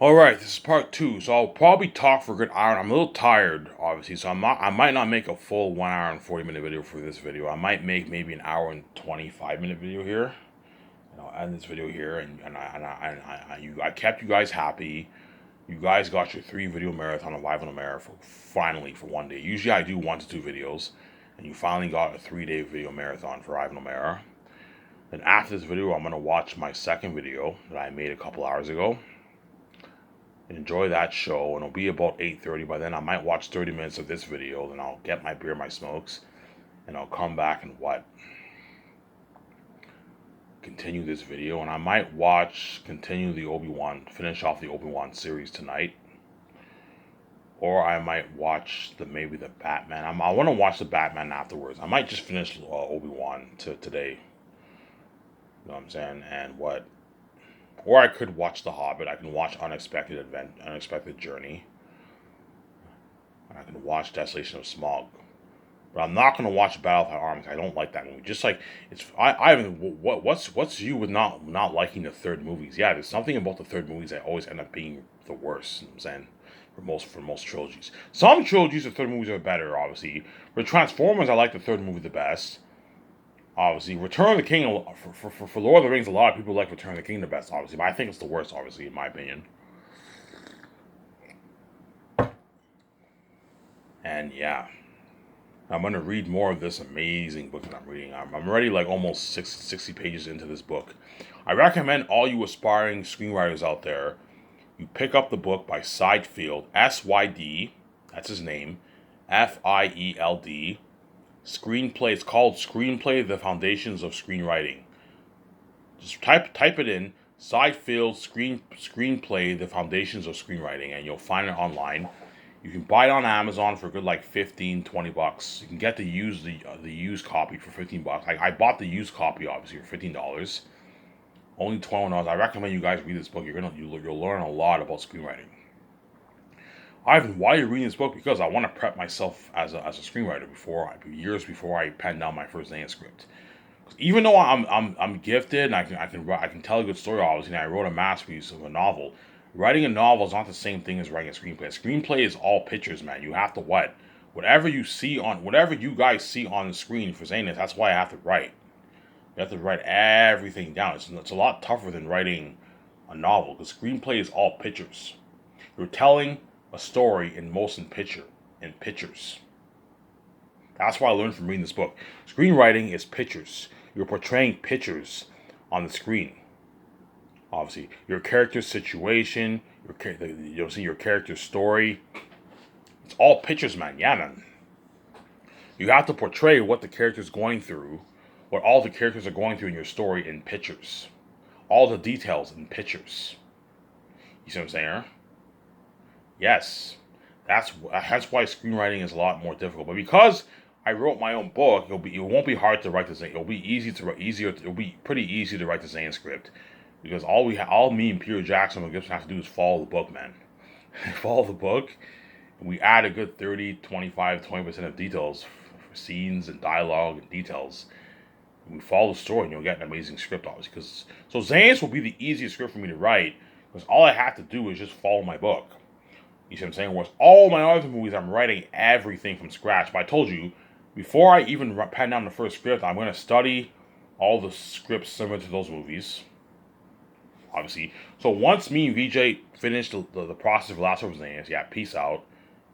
Alright, this is part two, so I'll probably talk for a good hour. I'm a little tired, obviously, so I might not make a full 1 hour and 40-minute video for this video. I might make maybe an hour and 25-minute video here. And I'll end this video here, I kept you guys happy. You guys got your 3 video marathon of Live on America finally for one day. Usually I do 1 to 2 videos, and you finally got a 3-day video marathon for Live on America. Then after this video, I'm going to watch my second video that I made a couple hours ago. Enjoy that show, and it'll be about 8:30 by then. I might watch 30 minutes of this video, then I'll get my beer, my smokes, and I'll come back and continue this video, and I might continue the Obi-Wan, finish off the Obi-Wan series tonight, or I might watch maybe the Batman. I want to watch the Batman afterwards. I might just finish Obi-Wan today. You know what I'm saying? Or I could watch The Hobbit. I can watch Unexpected Journey. And I can watch Desolation of Smaug. But I'm not going to watch Battle of the Arms. I don't like that movie. Just like what's you with not liking the third movies? Yeah, there's something about the third movies that always end up being the worst. You know what I'm saying, for most trilogies. Some trilogies, the third movies are better. Obviously, for Transformers, I like the third movie the best. Obviously, Return of the King, for Lord of the Rings, a lot of people like Return of the King the best, obviously, but I think it's the worst, obviously, in my opinion. And yeah, I'm going to read more of this amazing book that I'm reading. I'm already like almost 60 pages into this book. I recommend all you aspiring screenwriters out there, you pick up the book by Sydfield, S-Y-D, that's his name, F-I-E-L-D, Screenplay. It's called Screenplay: The Foundations of Screenwriting. Just type it in, Sydfield Screenplay: The Foundations of Screenwriting, and you'll find it online. You can buy it on Amazon for a good like $15-20. You can get the used copy for $15. I bought the used copy obviously for $15. Only $21. I recommend you guys read this book. You'll learn a lot about screenwriting. Ivan, why are you reading this book? Because I want to prep myself as a screenwriter years before I pen down my first Zane script. Even though I'm gifted and I can tell a good story, obviously, and I wrote a masterpiece of a novel. Writing a novel is not the same thing as writing a screenplay. A screenplay is all pictures, man. You have to whatever you guys see on the screen for Zane, that's why I have to write. You have to write everything down. It's a lot tougher than writing a novel because screenplay is all pictures. You're telling a story in pictures. That's what I learned from reading this book. Screenwriting is pictures. You're portraying pictures on the screen. Obviously, your character's situation, you'll see your character's story. It's all pictures, man. Yeah, man. You have to portray what the character's going through, what all the characters are going through in your story in pictures. All the details in pictures. You see what I'm saying? Yes, that's why screenwriting is a lot more difficult. But because I wrote my own book, it won't be hard to write the Zane. It'll be pretty easy to write the Zane script because all me and Peter Jackson and Gibson have to do is follow the book, man. Follow the book, and we add a good 30, 25, 20% of details for scenes and dialogue and details. And we follow the story, and you'll get an amazing script, obviously. So Zane's will be the easiest script for me to write because all I have to do is just follow my book. You see what I'm saying? Whereas all my other movies, I'm writing everything from scratch. But I told you, before I even pen down the first script, I'm going to study all the scripts similar to those movies. Obviously. So once me and VJ finish the process of Last of Zanes, yeah, peace out.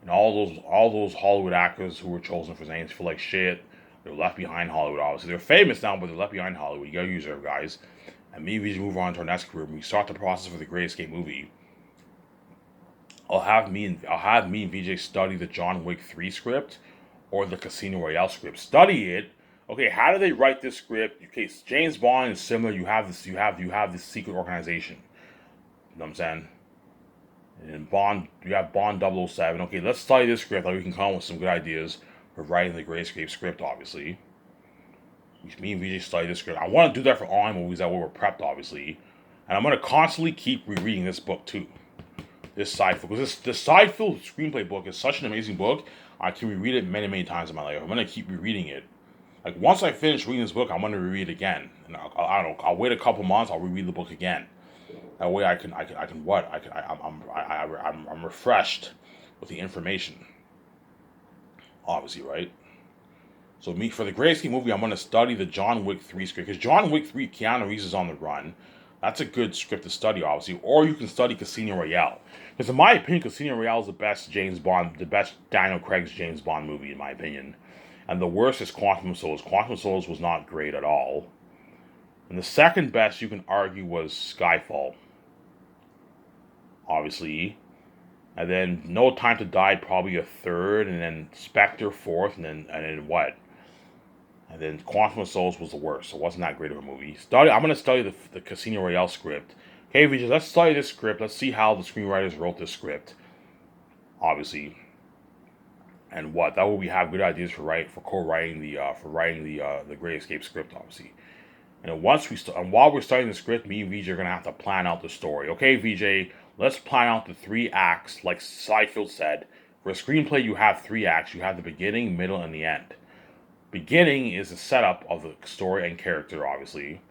And all those Hollywood actors who were chosen for Zanes feel like shit. They're left behind Hollywood, obviously. They're famous now, but they're left behind Hollywood. You gotta use their guys. And me and VJ move on to our next career. We start the process for the Great Escape movie. I'll have me and VJ study the John Wick 3 script or the Casino Royale script. Study it. Okay, how do they write this script? Okay, James Bond is similar. You have this secret organization. You know what I'm saying? And you have Bond 007. Okay, let's study this script. Like we can come up with some good ideas for writing the Great Escape script, obviously. Me and VJ study this script. I want to do that for all my movies that we were prepped, obviously. And I'm going to constantly keep rereading this book, too. This Sydfield, because this Sydfield screenplay book is such an amazing book. I can reread it many, many times in my life. I'm gonna keep rereading it. Like once I finish reading this book, I'm gonna reread it again. And I don't know. I'll wait a couple months. I'll reread the book again. That way I'm refreshed with the information. Obviously, right? So me for the Gray Escape movie, I'm gonna study the John Wick 3 script because John Wick 3, Keanu Reeves is on the run. That's a good script to study, obviously. Or you can study Casino Royale. Because in my opinion, Casino Royale is the best James Bond, the best Daniel Craig's James Bond movie, in my opinion. And the worst is Quantum of Solace. Quantum of Solace was not great at all. And the second best, you can argue, was Skyfall. Obviously. And then No Time to Die, probably a third. And then Spectre, fourth. And then what? And then Quantum of Solace was the worst. So it wasn't that great of a movie. I'm going to study the Casino Royale script. Okay, Vijay, let's study this script. Let's see how the screenwriters wrote this script. Obviously. And what? That way we have good ideas for writing the Great Escape script, obviously. And while we're studying the script, me and VJ are gonna have to plan out the story. Okay, VJ, let's plan out the 3 acts, like Seinfeld said. For a screenplay, you have 3 acts. You have the beginning, middle, and the end. Beginning is the setup of the story and character, obviously.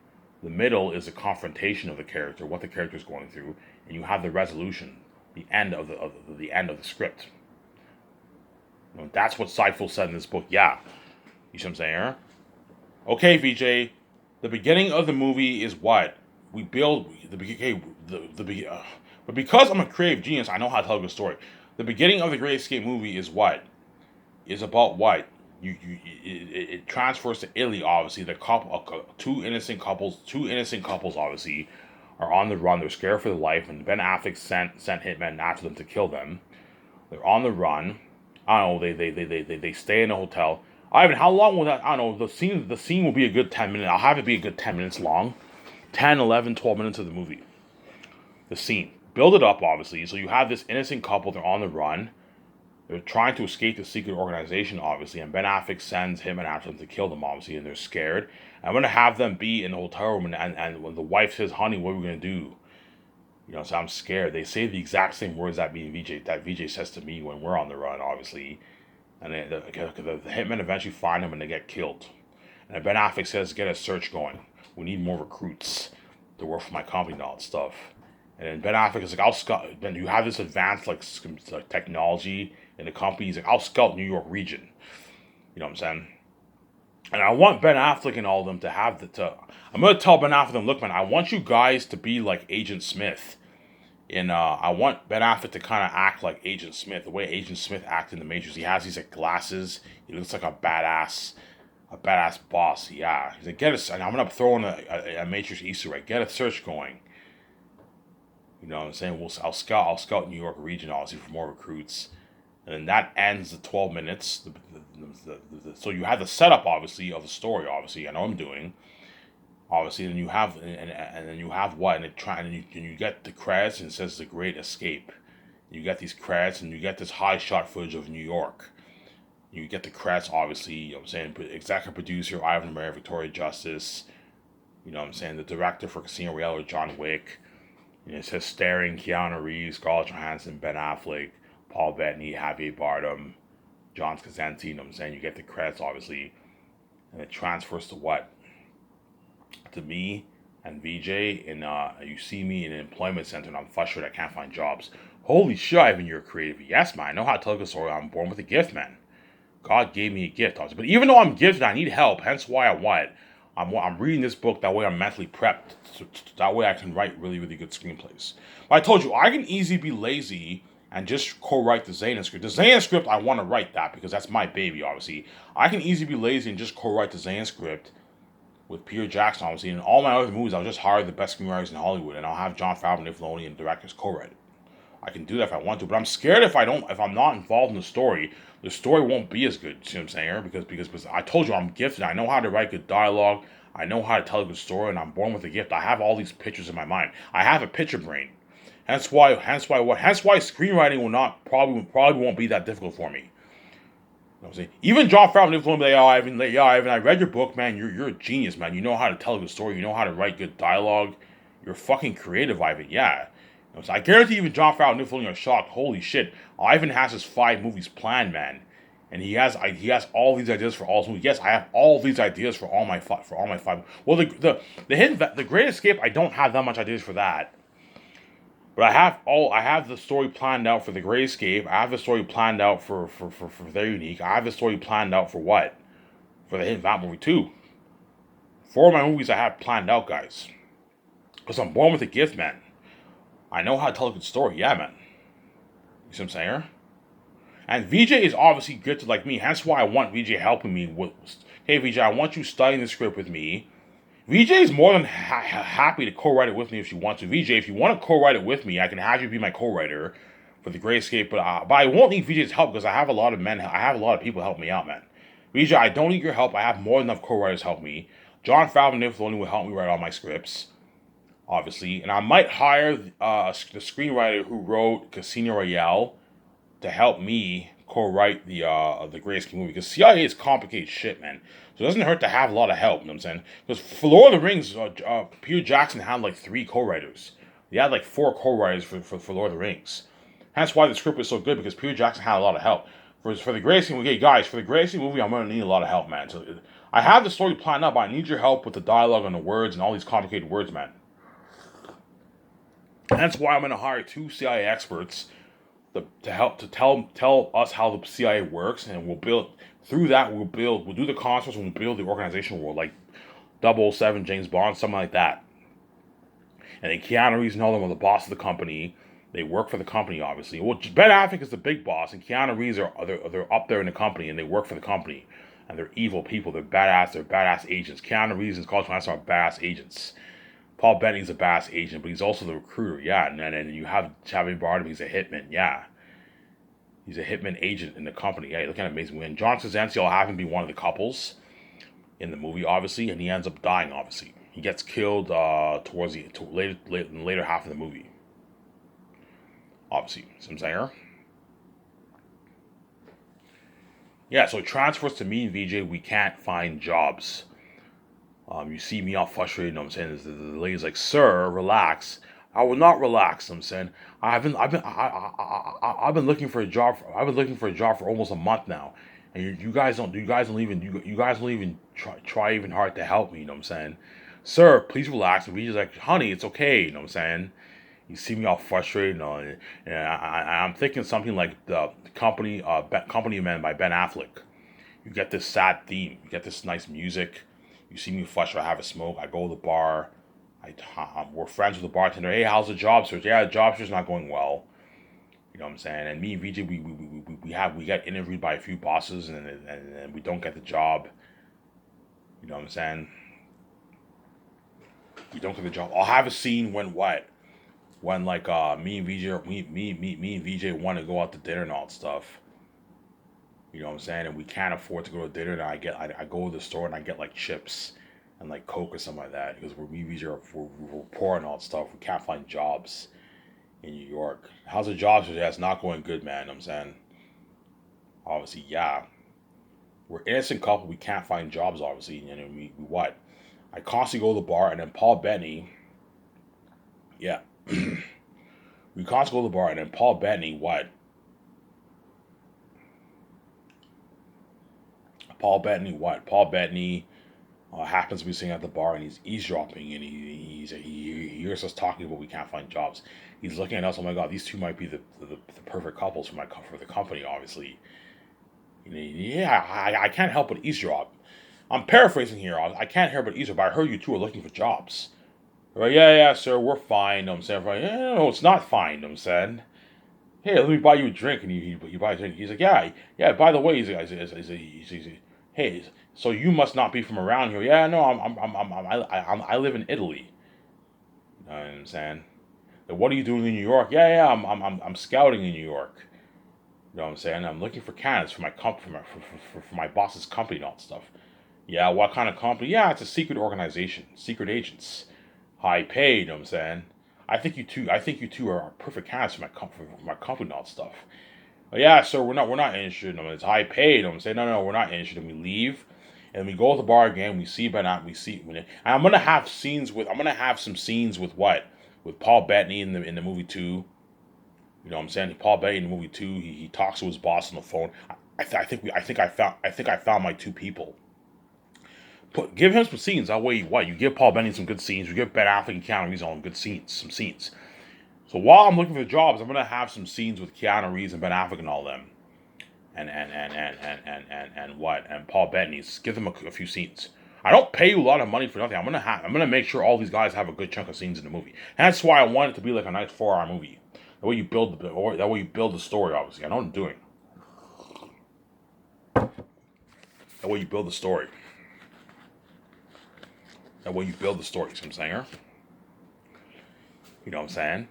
The middle is the confrontation of the character, what the character is going through, and you have the resolution, the end of the end of the script. That's what Seinfeld said in this book. Yeah, you see what I'm saying? Okay, VJ. The beginning of the movie is what we build. But because I'm a creative genius, I know how to tell a good story. The beginning of the Great Escape movie is what is about what it transfers to Italy. Obviously, the couple, two innocent couples, obviously, are on the run. They're scared for their life, and Ben Affleck sent hitmen after them to kill them. They're on the run. I don't know. They stay in a hotel. Ivan, how long will that? I don't know. The scene will be a good 10 minutes. I'll have it be a good 10 minutes long. 10, 11, 12 minutes of the movie. The scene. Build it up, obviously. So you have this innocent couple. They're on the run. They're trying to escape the secret organization, obviously. And Ben Affleck sends him and after them to kill them, obviously. And they're scared. I'm going to have them be in the hotel room. And when the wife says, honey, what are we going to do? So I'm scared. They say the exact same words that VJ says to me when we're on the run, obviously. And the hitmen eventually find him and they get killed. And then Ben Affleck says, get a search going. We need more recruits to work for my company and all that stuff. And then Ben Affleck is like, I'll scout. Then you have this advanced like technology in the company. He's like, I'll scout New York region. You know what I'm saying? And I want Ben Affleck and all of them to have I'm going to tell Ben Affleck, look, man, I want you guys to be like Agent Smith. And I want Ben Affleck to kind of act like Agent Smith, the way Agent Smith acted in The Matrix. He has these like glasses. He looks like a badass boss. Yeah, he's like, and I'm gonna throw in a Matrix Easter egg. Get a search going. You know what I'm saying? I'll scout New York region obviously for more recruits, and then that ends the 12 minutes. So you have the setup obviously of the story. Obviously, I know I'm doing. Obviously, then you have and then you have what and you get the credits and it says The Great Escape. You get these credits and you get this high shot footage of New York. You get the credits, obviously. You know what I'm saying? Executive producer Ivan Maria Victoria Justice. You know what I'm saying? The director for Casino Royale, John Wick. It says starring Keanu Reeves, Scarlett Johansson, Ben Affleck, Paul Bettany, Javier Bardem, John Krasinski. You know what I'm saying? You get the credits, obviously, and it transfers to what? To me and VJ, and you see me in an employment center and I'm frustrated I can't find jobs. Holy shit, Ivan, you're creative. Yes, man, I know how to tell a good story. I'm born with a gift, man. God gave me a gift. But even though I'm gifted, I need help. Hence why I'm reading this book. That way I'm mentally prepped. That way I can write really, really good screenplays. But I told you, I can easily be lazy and just co-write the Zayn script. The Zayn script, I want to write that because that's my baby, obviously. I can easily be lazy and just co-write the Zayn script with Peter Jackson, obviously. In all my other movies, I'll just hire the best screenwriters in Hollywood, and I'll have Jon Favreau, Dave Filoni, and directors co-write it. I can do that if I want to, but I'm scared if I'm not involved in the story won't be as good. You see what I'm saying? Because I told you I'm gifted. I know how to write good dialogue. I know how to tell a good story, and I'm born with a gift. I have all these pictures in my mind. I have a picture brain. Hence why screenwriting probably won't be that difficult for me. You know what I'm saying? Even Jon Favreau will be like, Ivan, I read your book, man. You're a genius, man. You know how to tell a good story. You know how to write good dialogue. You're fucking creative, Ivan. Yeah. You know, so I guarantee even Jon Favreau and Dave Filoni are shocked. Holy shit. Ivan has his 5 movies planned, man. And he has all these ideas for all his movies. Yes, I have all these ideas for all my 5. Well, the Great Escape, I don't have that much ideas for that. But I have the story planned out for the Grayscape. I have the story planned out for their unique. I have the story planned out for what? For the Hidden Vat movie too. 4 of my movies I have planned out, guys. Because I'm born with a gift, man. I know how to tell a good story, yeah, man. You see what I'm saying? And VJ is obviously good to like me. Hence why I want VJ helping me with. Hey, VJ, I want you studying the script with me. VJ is more than happy to co-write it with me if you want to. VJ, if you want to co-write it with me, I can have you be my co-writer for the Grayscape. But I won't need VJ's help because I have a lot of men. I have a lot of people help me out, man. VJ, I don't need your help. I have more than enough co-writers help me. John Favreau only will help me write all my scripts, obviously, and I might hire the screenwriter who wrote Casino Royale to help me co-write the Grayscape movie, because CIA is complicated shit, man. So it doesn't hurt to have a lot of help, you know what I'm saying? Because for Lord of the Rings, Peter Jackson had like 3 co-writers. He had like 4 co-writers for Lord of the Rings. That's why the script was so good, because Peter Jackson had a lot of help. For the Grayscape movie, okay, guys, for the Grayscape movie, I'm going to need a lot of help, man. So I have the story planned up, but I need your help with the dialogue and the words and all these complicated words, man. That's why I'm going to hire 2 CIA experts to help to tell us how the CIA works, and we'll build through that. We'll do the concepts, and we'll build the organization world like 007, James Bond, something like that. And then Keanu Reeves and all them are the boss of the company. They work for the company, obviously. Well, Ben Affleck is the big boss, and Keanu Reeves they're up there in the company, and they work for the company. And they're evil people. They're badass. They're badass agents. Keanu Reeves and Scarlett Johansson are badass agents. Paul Bettany's a badass agent, but he's also the recruiter, yeah. And then you have Javier Bardem, he's a hitman, yeah. He's a hitman agent in the company, yeah. Look at amazing. And John Krasinski will have him be one of the couples in the movie, obviously, and he ends up dying, obviously. He gets killed towards the later half of the movie, obviously. See what I'm saying? Yeah, so it transfers to me and VJ. We can't find jobs. You see me all frustrated, you know what I'm saying? The lady's like, "Sir, relax." I will not relax, you know what I'm saying. I've been looking for a job. I've been looking for a job for almost a month now, and you guys don't even try even hard to help me, you know what I'm saying? "Sir, please relax." And we just like, "Honey, it's okay," you know what I'm saying. You see me all frustrated, you know, and I'm thinking something like the Company Man by Ben Affleck. You get this sad theme, you get this nice music. You see me frustrated, I have a smoke, I go to the bar, we're friends with the bartender. "Hey, how's the job search?" "Yeah, the job search is not going well." You know what I'm saying? And me and VJ, we get interviewed by a few bosses, and we don't get the job. You know what I'm saying? We don't get the job. I'll have a scene when what? When like me and VJ want to go out to dinner and all that stuff. You know what I'm saying? And we can't afford to go to dinner, and I go to the store and I get like chips and like Coke or something like that, because we're poor and all that stuff. We can't find jobs in New York. How's the job search? Yeah, it's not going good, man. You know what I'm saying? Obviously, yeah. We're innocent couple. We can't find jobs, obviously. And we what? I constantly go to the bar, and then Paul Bettany. Yeah. We constantly go to the bar, and then Paul Bettany, what? Paul Bettany, what? Paul Bettany happens to be sitting at the bar, and he's eavesdropping, and he hears us talking, but we can't find jobs. He's looking at us. "Oh my God, these two might be the perfect couples for the company." Obviously, yeah. I can't help but eavesdrop. I'm paraphrasing here. I can't help but eavesdrop. But I heard you two are looking for jobs. Right? Yeah, sir. We're fine. You know what I'm saying? Right? Yeah, no, it's not fine. You know what I'm saying? "Hey, let me buy you a drink," and he buys a drink. He's like, yeah. By the way, hey, so you must not be from around here. "Yeah, no, I live in Italy." You know what I'm saying? "Like, what are you doing in New York?" "Yeah, I'm scouting in New York." You know what I'm saying? "I'm looking for candidates for my for my boss's company and all that stuff." "Yeah, what kind of company?" "Yeah, it's a secret organization, secret agents, high paid." You know what I'm saying? I think you two are perfect candidates for my company and all that stuff." "Yeah, sir, we're not interested." "No, it's high paid." I'm saying, no, we're not interested. And we leave, and we go to the bar again. We see Ben Affleck. And I'm gonna have some scenes with what? With Paul Bettany in the movie too. You know what I'm saying? Paul Bettany in the movie too. He talks to his boss on the phone. I think I found my two people. Give him some scenes. That way, what? You give Paul Bettany some good scenes. You give Ben Affleck and Keanu Reeves all good scenes, some scenes. So while I'm looking for the jobs, I'm gonna have some scenes with Keanu Reeves and Ben Affleck and all them, and Paul Bettany. Give them a few scenes. I don't pay you a lot of money for nothing. I'm gonna make sure all these guys have a good chunk of scenes in the movie. And that's why I want it to be like a nice 4-hour movie. That way you build the story. Obviously, I know what I'm doing. That way you build the story. That way you build the story. See what I'm saying? You know what I'm saying?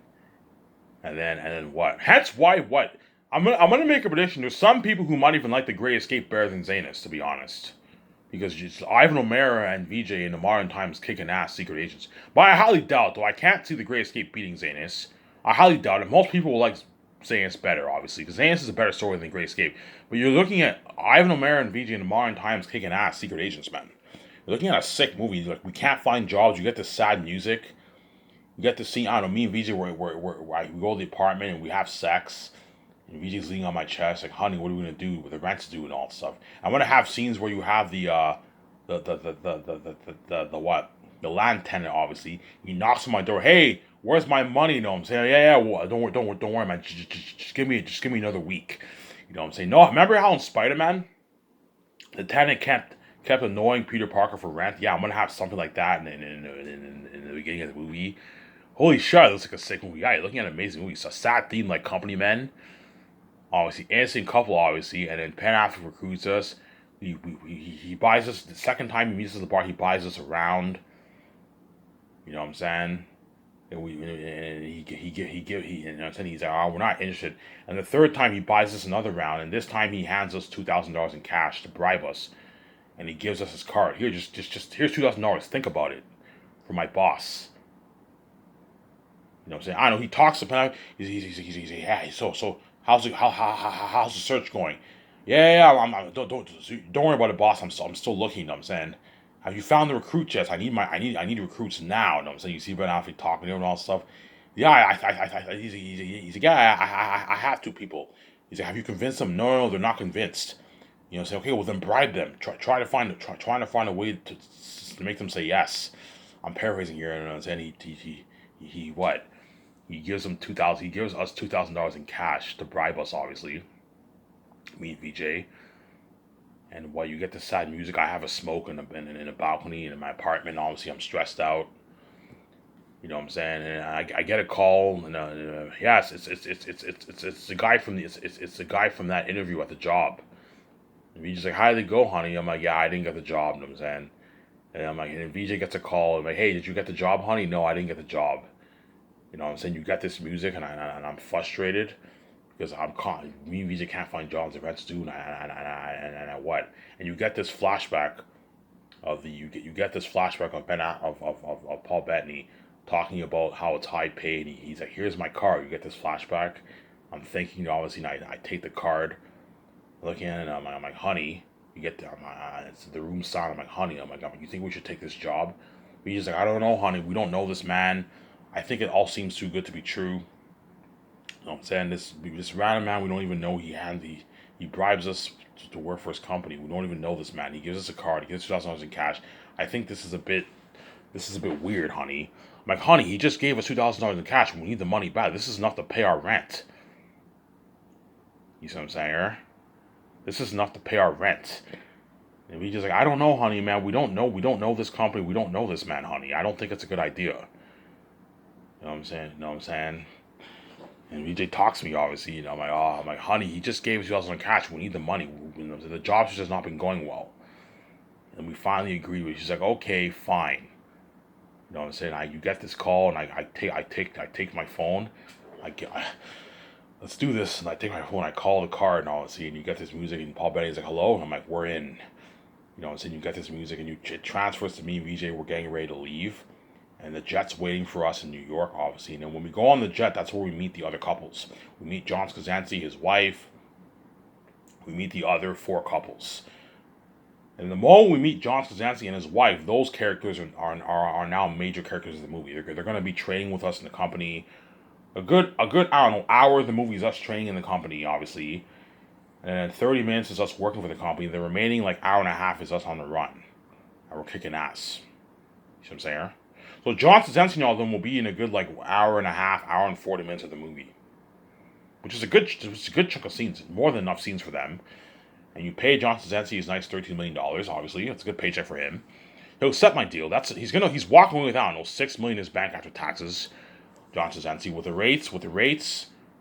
And then what? That's why what? I'm gonna make a prediction. There's some people who might even like The Great Escape better than Zanus, to be honest. Because just Ivan O'Mara and VJ in the modern times kicking ass secret agents. But I highly doubt, though I can't see The Great Escape beating Zanus. I highly doubt it. Most people will like Zanus better, obviously, because Zanus is a better story than Great Escape. But you're looking at Ivan O'Mara and VJ in the modern times kicking ass secret agents, man. You're looking at a sick movie. Like, we can't find jobs. You get this sad music. You get to see, I don't know, me and VJ, we go to the apartment and we have sex. And VJ's leaning on my chest, like, honey, what are we gonna do with the rent's due and all that stuff. I want to have scenes where you have the what? The land tenant, obviously. He knocks on my door. Hey, where's my money? You know what I'm saying? Yeah. Well, don't worry, man. Just give me another week. You know what I'm saying? No, remember how in Spider-Man, the tenant kept annoying Peter Parker for rent? Yeah, I'm gonna have something like that in the beginning of the movie. Holy shit, it looks like a sick movie. Yeah, you're looking at an amazing movie. It's a sad theme like Company Men. Obviously, innocent couple, obviously, and then Ben Affleck recruits us. He buys us, the second time he meets us at the bar, he buys us around. You know what I'm saying? And you know what I'm saying? He's like, oh, we're not interested. And the third time he buys us another round, and this time he hands us $2,000 in cash to bribe us. And he gives us his card. Here, just here's $2,000. Think about it. For my boss. You know what I'm saying? I know he talks about. He's yeah. So how's how's the search going? Yeah. Don't worry about it, boss. I'm still looking. You know what I'm saying? Have you found the recruit yet? I need recruits now. You know what I'm saying? You see Ben Affleck talking to him and all that stuff. Yeah, he's like, yeah, I have two people. He's like, have you convinced them? No, they're not convinced. You know, say, okay, well then bribe them. Trying to find a way to make them say yes. I'm paraphrasing here, and I'm saying he what? He gives them 2,000. He gives us $2,000 in cash to bribe us. Obviously, me and VJ. And while you get the sad music, I have a smoke in a balcony in my apartment. Obviously, I'm stressed out. You know what I'm saying? And I get a call, and yes, it's the guy from the guy from that interview at the job. And VJ's like, how did it go, honey? I'm like, yeah, I didn't get the job. You know what I'm saying? And I'm like, and VJ gets a call. I'm like, hey, did you get the job, honey? No, I didn't get the job. You know what I'm saying? You get this music, and I'm frustrated because me and VJ can't find jobs. The rent's due, and I what? And you get this flashback you get this flashback of of Paul Bettany talking about how it's high paid. He's like, here's my card. You get this flashback. I'm thinking, obviously, and I take the card, looking at it, and I'm like, honey, you get there. It's the room sound. I'm like, honey, you think we should take this job? But he's like, I don't know, honey. We don't know this man. I think it all seems too good to be true. You know what I'm saying? This random man, we don't even know he bribes us to work for his company. We don't even know this man. He gives us a card. He gives us $2,000 in cash. I think this is a bit weird, honey. I'm like, honey, he just gave us $2,000 in cash. We need the money back. This is enough to pay our rent. You see what I'm saying? This is enough to pay our rent. And we just like, I don't know, honey, man. We don't know this company. We don't know this man, honey. I don't think it's a good idea. You know what I'm saying? You know what I'm saying? And VJ talks to me, obviously. You know, I'm like, honey, he just gave us $2,000 in cash. We need the money. You know, the job's just not been going well. And we finally agreed with it. She's like, okay, fine. You know what I'm saying? You get this call, and I take my phone. Let's do this. And I take my phone. I call the car, and obviously, and you get this music, and Paul Bettany's like, hello. And I'm like, we're in. You know what I'm saying? You get this music, and it transfers to me and VJ. We're getting ready to leave. And the jet's waiting for us in New York, obviously. And then when we go on the jet, that's where we meet the other couples. We meet John Skazansky, his wife. We meet the other 4 couples. And the moment we meet John Skazansky and his wife, those characters are now major characters of the movie. They're going to be training with us in the company. A good I don't know, hour of the movie is us training in the company, obviously. And then 30 minutes is us working for the company. The remaining hour and a half is us on the run. And we're kicking ass. You see what I'm saying? So John Krasinski and all of them will be in a good like hour and a half, hour and 40 minutes of the movie, which is a good chunk of scenes, more than enough scenes for them. And you pay John Krasinski his nice $13 million. Obviously, it's a good paycheck for him. He'll accept my deal. He's walking away with, I don't know, $6 million in his bank after taxes. John Krasinski with the rates, and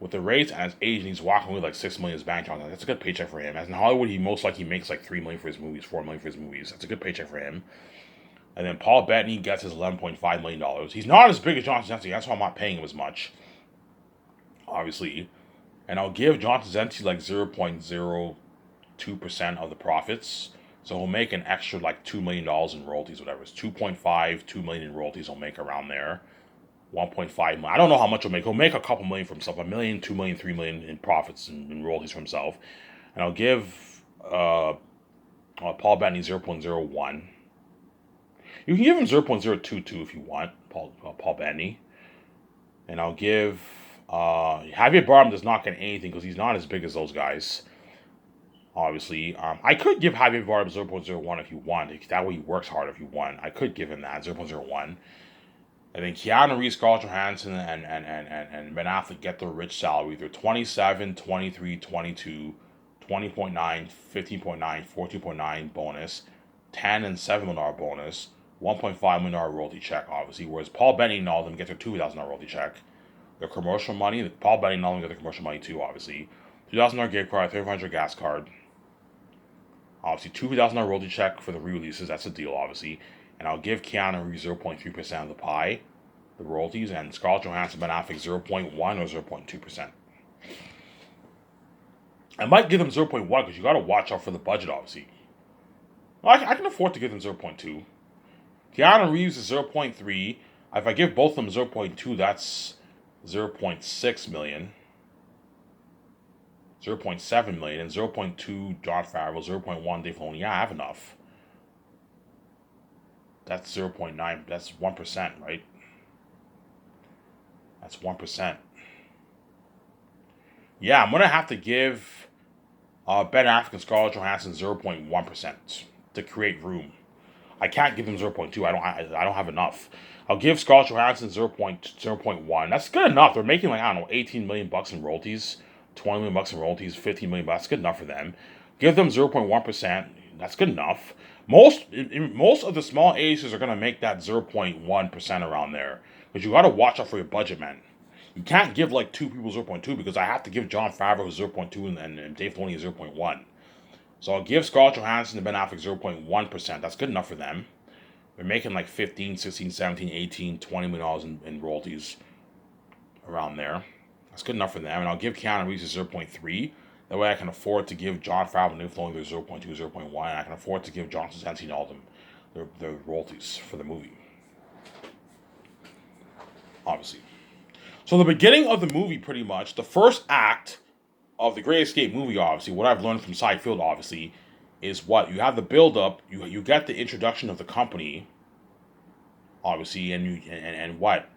his agent, he's walking away with like $6 million in his bank. That's a good paycheck for him. As in Hollywood, he most likely makes like $3 million for his movies, $4 million for his movies. That's a good paycheck for him. And then Paul Bettany gets his $11.5 million. He's not as big as John Krasinski. That's why I'm not paying him as much, obviously. And I'll give John Krasinski like 0.02% of the profits. So he'll make an extra like $2 million in royalties, whatever. It's 2 million in royalties he'll make around there. 1.5 million. I don't know how much he'll make. He'll make a couple million for himself. $1 million, 2 million, 3 million in profits and royalties for himself. And I'll give Paul Bettany 0.01. You can give him 0.022 if you want, Paul Bettany. And I'll give Javier Bardem does not get anything because he's not as big as those guys. Obviously, I could give Javier Bardem 0.01 if you want. That way he works hard if you want. I could give him that 0.01. And then Keanu Reeves, Scarlett Johansson, and Ben Affleck get their rich salary. They're 27, 23, 22, 20.9, 15.9, 14.9 bonus, 10 and $7 million bonus, $1.5 million royalty check, obviously. Whereas Paul Bettany and all of them get their $2,000 royalty check. Their commercial money, Paul Bettany and all of them get their commercial money too, obviously. $2,000 gift card, $3,500 gas card. Obviously, $2,000 royalty check for the re-releases. That's a deal, obviously. And I'll give Keanu Reeves 0.3% of the pie, the royalties, and Scarlett Johansson, Ben Affleck 0.1 or 0.2%. I might give them 0.1 because you got to watch out for the budget, obviously. Well, I can afford to give them 0.2. Keanu Reeves is 0.3. If I give both of them 0.2, that's 0.6 million. 0.7 million, and 0.2 Jon Favreau, 0.1 Dave Filoni. Yeah, I have enough. That's 0.9. That's 1%, right? That's 1%. Yeah, I'm gonna have to give Ben Affleck and Scarlett Johansson 0.1% to create room. I can't give them 0.2. I don't have enough. I'll give Scarlett Johansson 0.1. That's good enough. They're making like, I don't know, $18 million in royalties. $20 million in royalties, $15 million. That's good enough for them. Give them 0.1%. That's good enough. Most of the small agencies are going to make that 0.1% around there. But you got to watch out for your budget, man. You can't give like two people 0.2 because I have to give Jon Favreau 0.2 and Dave Filoni 0.1. So I'll give Scarlett Johansson and Ben Affleck 0.1%. That's good enough for them. They're making like 15, 16, 17, 18, $20 million in royalties around there. That's good enough for them. And I'll give Keanu Reeves a 0.3. That way I can afford to give Jon Favreau and Dave Filoni their 0.2, 0.1. And I can afford to give John Krasinski and all of them their royalties for the movie. Obviously. So the beginning of the movie, pretty much, the first act of the Great Escape movie, obviously, what I've learned from Side Field, obviously, is what? You have the build-up, you get the introduction of the company, obviously, and what?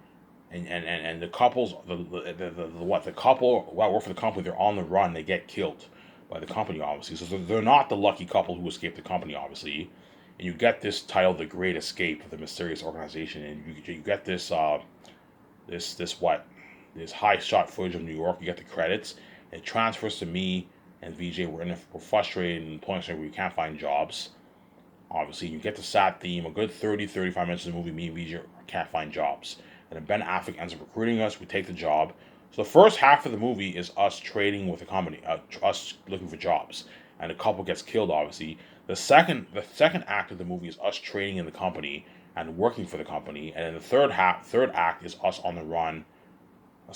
And the couples, the couple that work for the company, they're on the run, they get killed by the company, obviously. So they're not the lucky couple who escaped the company, obviously. And you get this title, The Great Escape of the Mysterious Organization, and you get this high shot footage of New York. You get the credits. It transfers to me and VJ. We're frustrated and point where we can't find jobs. Obviously, you get the sad theme. A good 30-35 minutes of the movie, me and VJ can't find jobs. And then Ben Affleck ends up recruiting us. We take the job. So the first half of the movie is us trading with the company, us looking for jobs, and the couple gets killed. Obviously, the second act of the movie is us trading in the company and working for the company, and then the third act is us on the run, on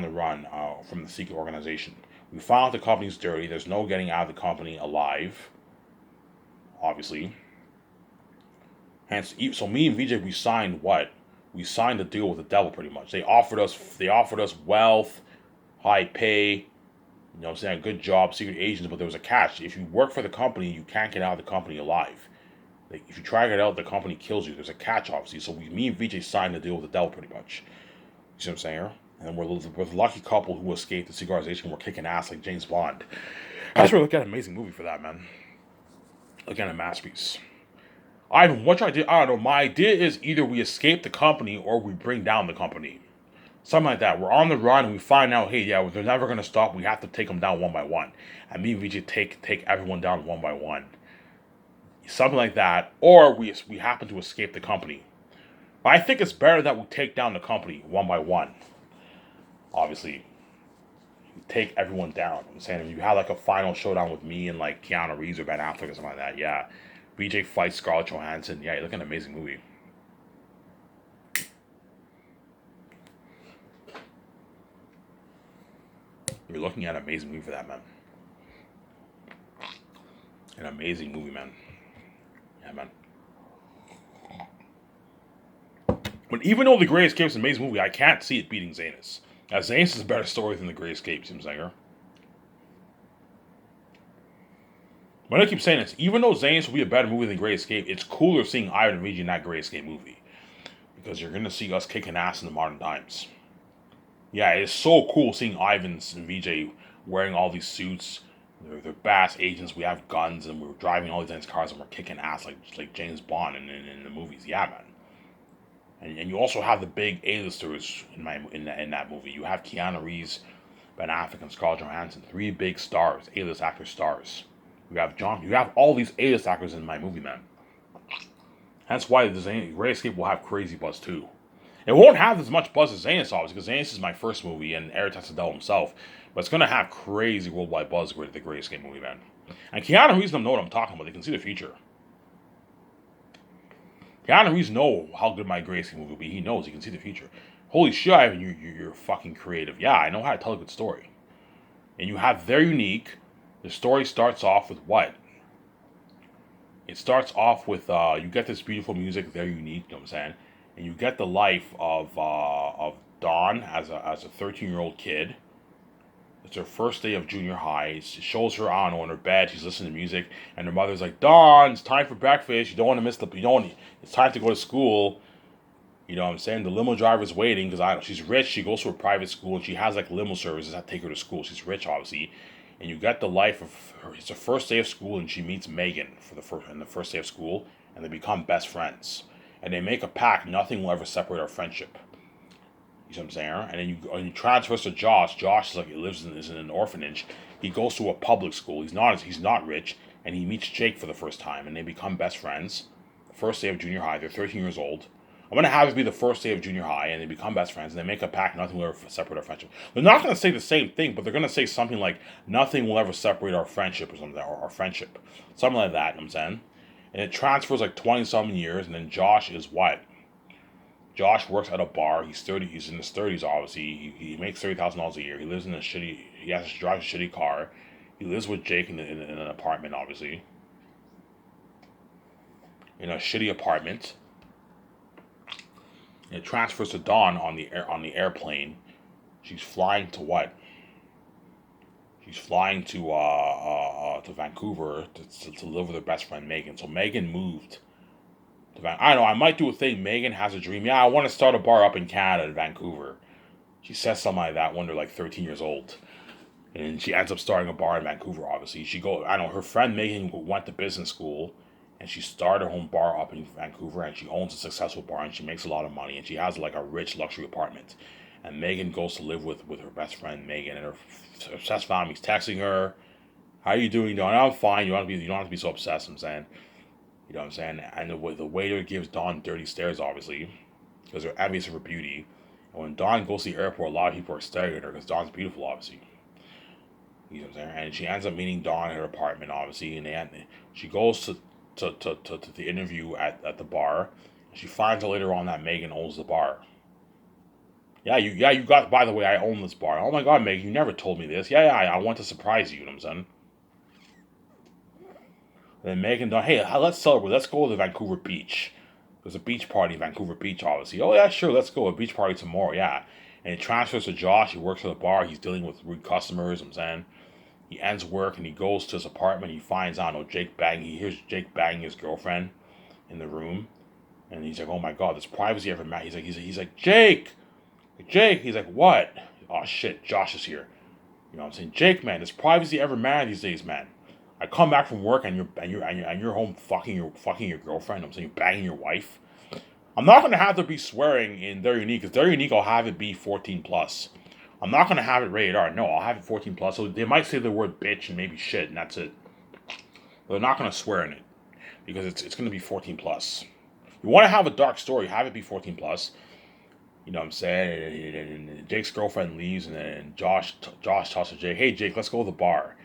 the run from the secret organization. We found out the company's dirty. There's no getting out of the company alive. Obviously, hence, so me and VJ, we signed what? We signed a deal with the devil, pretty much. They offered us wealth, high pay, you know what I'm saying, good job, secret agents, but there was a catch. If you work for the company, you can't get out of the company alive. Like, if you try to get out, the company kills you. There's a catch, obviously. So me and VJ signed a deal with the devil, pretty much. You see what I'm saying? And we're the lucky couple who escaped the secret organization. We're kicking ass like James Bond. That's really an amazing movie for that, man. Again, a masterpiece. Ivan, what I did, I don't know. My idea is either we escape the company or we bring down the company. Something like that. We're on the run and we find out, hey, yeah, they're never gonna stop. We have to take them down one by one, and me and VJ take everyone down one by one. Something like that, or we happen to escape the company. But I think it's better that we take down the company one by one. Obviously, take everyone down. I'm saying if you have like a final showdown with me and like Keanu Reeves or Ben Affleck or something like that, yeah. BJ fights Scarlett Johansson. Yeah, you look at an amazing movie. You're looking at an amazing movie for that, man. An amazing movie, man. Yeah, man. But even though The Great Escape is an amazing movie, I can't see it beating Zanus. Zanus is a better story than The Great Escape, Tim Singer. But I keep saying this, even though Zanus will be a better movie than Great Escape, it's cooler seeing Ivan and VJ in that Great Escape movie. Because you're going to see us kicking ass in the modern times. Yeah, it's so cool seeing Ivan and VJ wearing all these suits. They're badass agents. We have guns and we're driving all these nice cars and we're kicking ass like James Bond in the movies. Yeah, man. And you also have the big A-listers in that movie. You have Keanu Reeves, Ben Affleck, and Scarlett Johansson. 3 big stars, A-list actor stars. You have all these A-list actors in my movie, man. That's why the Great Escape will have crazy buzz too. It won't have as much buzz as Zanus, obviously, because Zanus is my first movie and Eric Tassadell himself. But it's gonna have crazy worldwide buzz with the Great Escape movie, man. And Keanu Reeves don't know what I'm talking about. They can see the future. Keanu Reeves know how good my Great Escape movie will be. He knows. He can see the future. Holy shit, Ivan, you're fucking creative. Yeah, I know how to tell a good story. And you have They're Unique. The story starts off with what? It starts off with you get this beautiful music, They're Unique, you know what I'm saying? And you get the life of Dawn as a 13-year-old kid. It's her first day of junior high. It shows her, I don't know, in her bed. She's listening to music, and her mother's like, "Dawn, it's time for breakfast. You don't want to miss the. You don't. It's time to go to school." You know what I'm saying? The limo driver's waiting because I don't. She's rich. She goes to a private school and she has like limo services that take her to school. She's rich, obviously, and you get the life of her. It's her first day of school, and she meets Megan for the first day of school, and they become best friends. And they make a pact: nothing will ever separate our friendship. You know what I'm saying? And then you transfer to Josh. Josh is like is in an orphanage. He goes to a public school. He's not rich, and he meets Jake for the first time, and they become best friends. First day of junior high. They're 13 years old. I'm gonna have it be the first day of junior high, and they become best friends, and they make a pact: nothing will ever separate our friendship. They're not gonna say the same thing, but they're gonna say something like nothing will ever separate our friendship or something, or our friendship, something like that. You know what I'm saying? And it transfers like 20-something years, and then Josh is what? Josh works at a bar. He's 30. He's in his 30s. Obviously, he makes $30,000 a year. He lives in a shitty. He has to drive a shitty car. He lives with Jake in an apartment. Obviously, in a shitty apartment. And it transfers to Dawn on the airplane. She's flying to what? She's flying to Vancouver to live with her best friend Megan. So Megan moved. I don't know, I might do a thing. Megan has a dream. Yeah, I want to start a bar up in Canada, in Vancouver. She says something like that when they're like 13 years old. And she ends up starting a bar in Vancouver, obviously. I know, her friend Megan went to business school and she started her own bar up in Vancouver and she owns a successful bar and she makes a lot of money and she has like a rich luxury apartment. And Megan goes to live with her best friend Megan and her obsessed family's texting her. How are you doing, Dawn? I'm fine. You don't have to be so obsessed, I'm saying. You know what I'm saying? And the waiter gives Dawn dirty stares, obviously, because they're envious of her beauty. And when Dawn goes to the airport, a lot of people are staring at her because Dawn's beautiful, obviously. You know what I'm saying? And she ends up meeting Dawn in her apartment, obviously, and she goes to the interview at the bar. And she finds out later on that Megan owns the bar. You got. By the way, I own this bar. Oh my God, Megan, you never told me this. I want to surprise you. You know what I'm saying? And then Megan done, hey, let's celebrate. Let's go to the Vancouver beach. There's a beach party in Vancouver Beach, obviously. Oh, yeah, sure, let's go. A beach party tomorrow, yeah. And he transfers to Josh. He works at the bar. He's dealing with rude customers, I'm saying. He ends work and he goes to his apartment. He finds out, he hears Jake banging his girlfriend in the room. And he's like, oh my God, this privacy ever matter. He's like, Jake! Jake! He's like, what? Oh shit, Josh is here. You know what I'm saying? Jake, man, does privacy ever matter these days, man? I come back from work and you're home fucking your girlfriend. I'm saying you're banging your wife. I'm not gonna have to be swearing in They're Unique, because They're Unique I'll have it be 14 plus. I'm not gonna have it rated R. No, I'll have it 14 plus. So they might say the word bitch and maybe shit, and that's it. But they're not gonna swear in it because it's gonna be 14 plus. You want to have a dark story, have it be 14 plus. You know what I'm saying? And Jake's girlfriend leaves, and then Josh talks to Jake. Hey Jake, let's go to the bar.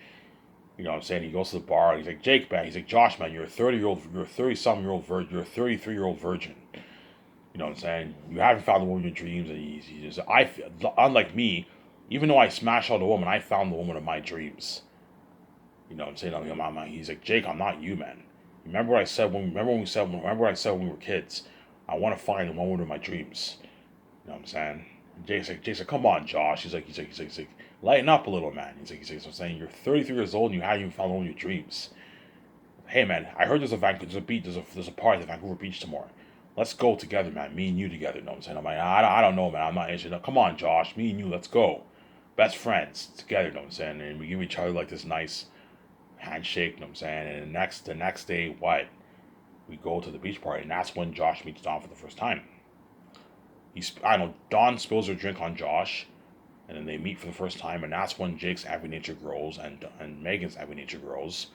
You know what I'm saying? He goes to the bar. He's like, Jake, man. He's like, Josh, man. You're a 30-something-year-old virgin. You're a 33-year-old virgin. You know what I'm saying? You haven't found the woman of your dreams, and he's just, unlike me, even though I smashed out the woman, I found the woman of my dreams. You know what I'm saying? He's like, Jake, I'm not you, man. Remember what I said when we were kids. I want to find the woman of my dreams. You know what I'm saying? And Jake's like, come on, Josh. He's like, lighten up a little, man. So I'm saying, you're 33 years old and you haven't even found the woman of your dreams. Hey, man, I heard there's a party at Vancouver Beach tomorrow. Let's go together, man. Me and you together. You know what I'm saying? I'm like, I don't know, man. I'm not interested. No, come on, Josh. Me and you, let's go. Best friends together. You know what I'm saying? And we give each other like this nice handshake. You know what I'm saying? And the next day, what? We go to the beach party, and that's when Josh meets Don for the first time. Don spills her drink on Josh, and then they meet for the first time, and that's when Jake's avid nature grows and Megan's avid nature grows.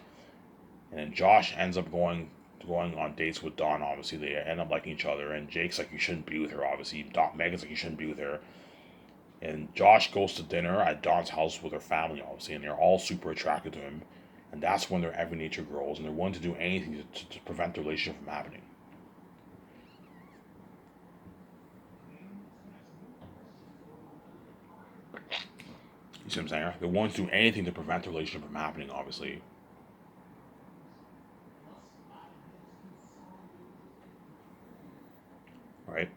And then Josh ends up going on dates with Dawn. Obviously, they end up liking each other. And Jake's like, you shouldn't be with her. Obviously, Megan's like, you shouldn't be with her. And Josh goes to dinner at Dawn's house with her family, obviously, and they're all super attracted to him. And that's when their every nature grows, and they're willing to do anything to prevent the relationship from happening. You see what I'm saying? They're willing to do anything to prevent the relationship from happening, obviously. Right?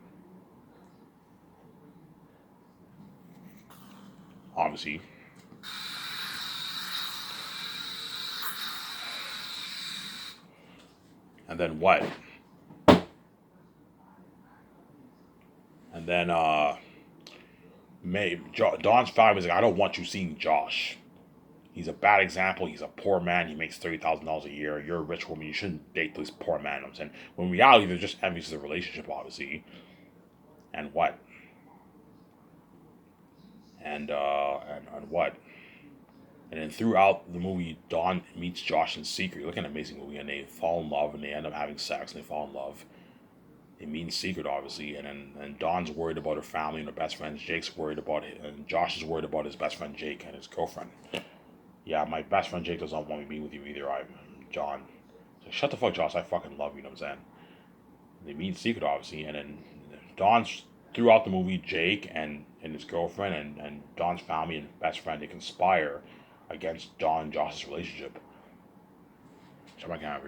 Obviously. And then what? And then Don's family is like, I don't want you seeing Josh. He's a bad example. He's a poor man. He makes $30,000 a year. You're a rich woman. You shouldn't date this poor man. You know what I'm saying, when in reality, they're just envious of the relationship, obviously. And what? And what? And then throughout the movie, Dawn meets Josh in secret. Look at an amazing movie, and they fall in love, and they end up having sex, and they fall in love. They meet in secret, obviously, and Dawn's worried about her family and her best friends. Jake's worried about it, and Josh is worried about his best friend Jake and his girlfriend. Yeah, my best friend Jake doesn't want me to be with you either. I'm John. So shut the fuck, Josh. I fucking love you. You know what I'm saying? They meet in secret, obviously, and then Dawn's throughout the movie, Jake and his girlfriend and Dawn's family and best friend, they conspire against Dawn and Josh's relationship. Shut my camera here.